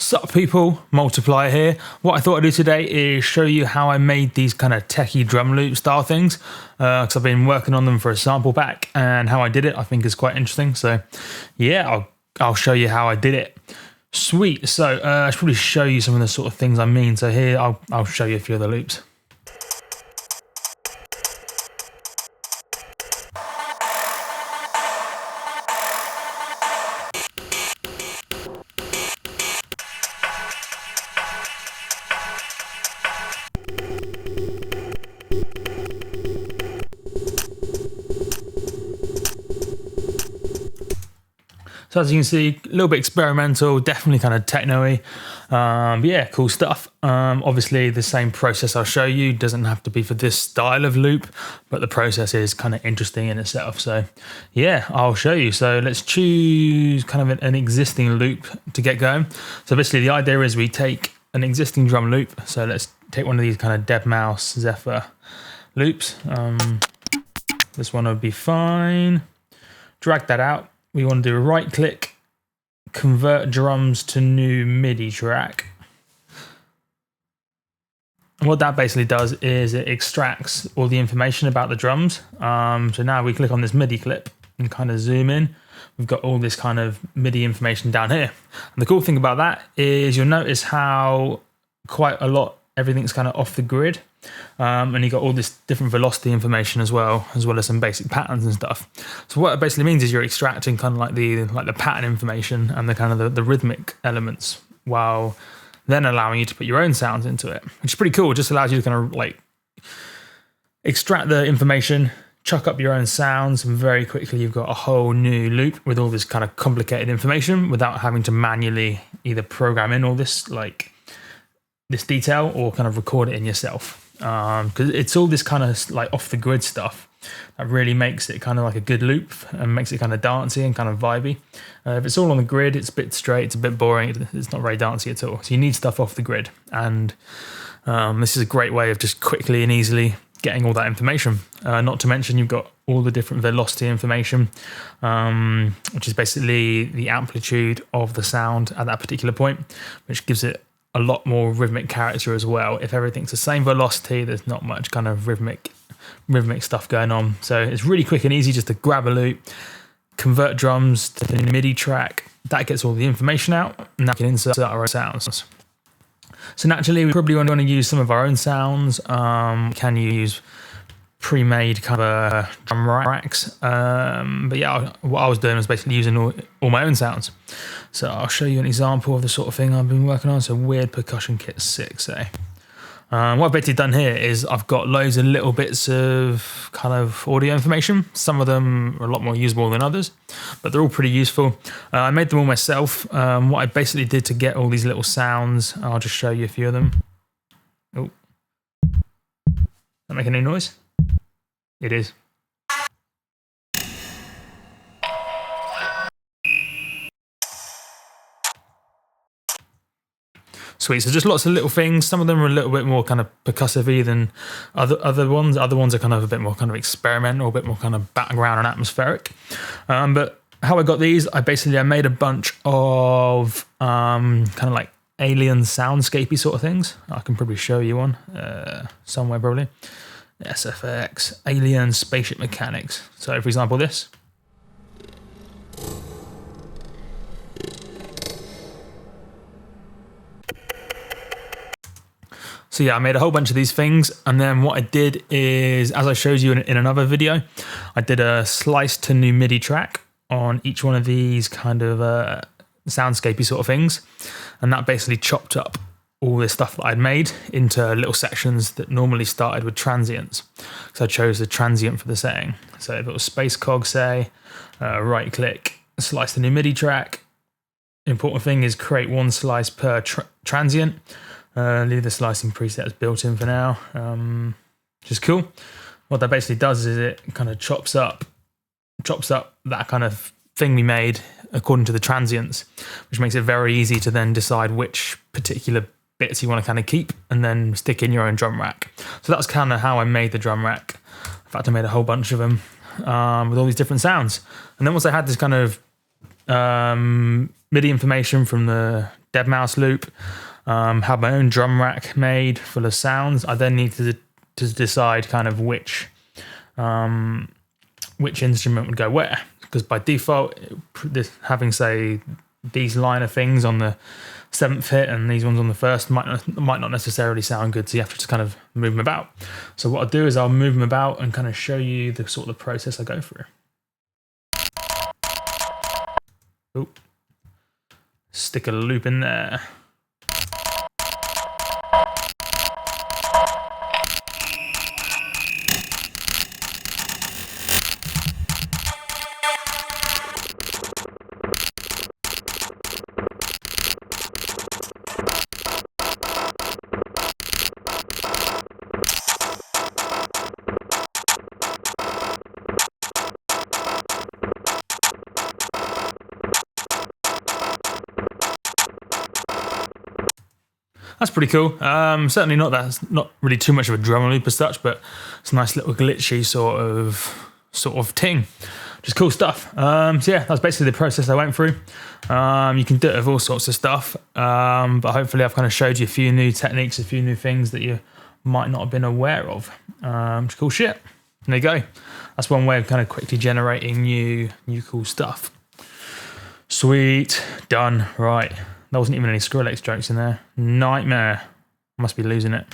Sup people, Multiplier here. What I thought I'd do today is show you how I made these kind of techie drum loop style things, because I've been working on them for a sample pack, and how I did it I think is quite interesting. So yeah, I'll show you how I did it. Sweet. So I should probably show you some of the sort of things I mean. So here I'll show you a few of the loops. So as you can see, a little bit experimental, definitely kind of techno-y. But yeah, cool stuff. Obviously the same process I'll show you doesn't have to be for this style of loop, but the process is kind of interesting in itself. So yeah, I'll show you. So let's choose kind of an existing loop to get going. So basically the idea is we take an existing drum loop. So let's take one of these kind of Dead Mouse Zephyr loops. This one would be fine. Drag that out. We want to do a right click, convert drums to new MIDI track. And what that basically does is it extracts all the information about the drums. So now we click on this MIDI clip and kind of zoom in. We've got all this kind of MIDI information down here. And the cool thing about that is you'll notice how quite a lot, everything's kind of off the grid. And you got all this different velocity information as well as some basic patterns and stuff. So what it basically means is you're extracting kind of like the pattern information and the kind of the rhythmic elements, while then allowing you to put your own sounds into it, which is pretty cool. It just allows you to kind of like extract the information, chuck up your own sounds, and very quickly you've got a whole new loop with all this kind of complicated information without having to manually either program in all this like this detail or kind of record it in yourself. Because it's all this kind of like off the grid stuff that really makes it kind of like a good loop and makes it kind of dancey and kind of vibey. If it's all on the grid, it's a bit straight, it's a bit boring, it's not very dancey at all. So you need stuff off the grid, and this is a great way of just quickly and easily getting all that information. Not to mention you've got all the different velocity information, which is basically the amplitude of the sound at that particular point, which gives it a lot more rhythmic character as well. If everything's the same velocity, there's not much kind of rhythmic stuff going on. So it's really quick and easy just to grab a loop, convert drums to the MIDI track. That gets all the information out, and now we can insert our own sounds. So naturally, we probably want to use some of our own sounds. Can use pre-made kind of drum racks. But yeah, what I was doing was basically using all my own sounds. So I'll show you an example of the sort of thing I've been working on. So Weird Percussion Kit 6, What I've basically done here is I've got loads of little bits of kind of audio information. Some of them are a lot more usable than others, but they're all pretty useful. I made them all myself. What I basically did to get all these little sounds, I'll just show you a few of them. Oh, that make any noise? It is. Sweet. So just lots of little things. Some of them are a little bit more kind of percussive-y than other ones. Other ones are kind of a bit more kind of experimental, a bit more kind of background and atmospheric. But how I got these, I made a bunch of kind of like alien soundscapey sort of things. I can probably show you one somewhere probably. SFX, Alien Spaceship Mechanics. So for example this. So yeah, I made a whole bunch of these things, and then what I did is, as I showed you in another video, I did a slice to new MIDI track on each one of these kind of soundscapey sort of things, and that basically chopped up all this stuff that I'd made into little sections that normally started with transients. So I chose the transient for the setting. So if it was space cog, say, right click, slice the new MIDI track. Important thing is create one slice per transient. Leave the slicing preset as built in for now, which is cool. What that basically does is it kind of chops up that kind of thing we made according to the transients, which makes it very easy to then decide which particular bits you want to kind of keep and then stick in your own drum rack. So that's kind of how I made the drum rack. In fact, I made a whole bunch of them with all these different sounds. And then once I had this kind of MIDI information from the dead mouse loop. Have my own drum rack made full of sounds. I then need to decide kind of which instrument would go where, because by default, having say these line of things on the 7th hit and these ones on the 1st might not necessarily sound good, so you have to just kind of move them about. So what I'll do is I'll move them about and kind of show you the sort of process I go through. Oop. Stick a loop in there. That's pretty cool. Certainly not really too much of a drum loop as such, but it's a nice little glitchy sort of ting. Just cool stuff. So yeah, that's basically the process I went through. You can do it with all sorts of stuff, but hopefully I've kind of showed you a few new techniques, a few new things that you might not have been aware of. Just cool shit. There you go. That's one way of kind of quickly generating new cool stuff. Sweet, done. Right. There wasn't even any Skrillex jokes in there. Nightmare. Must be losing it.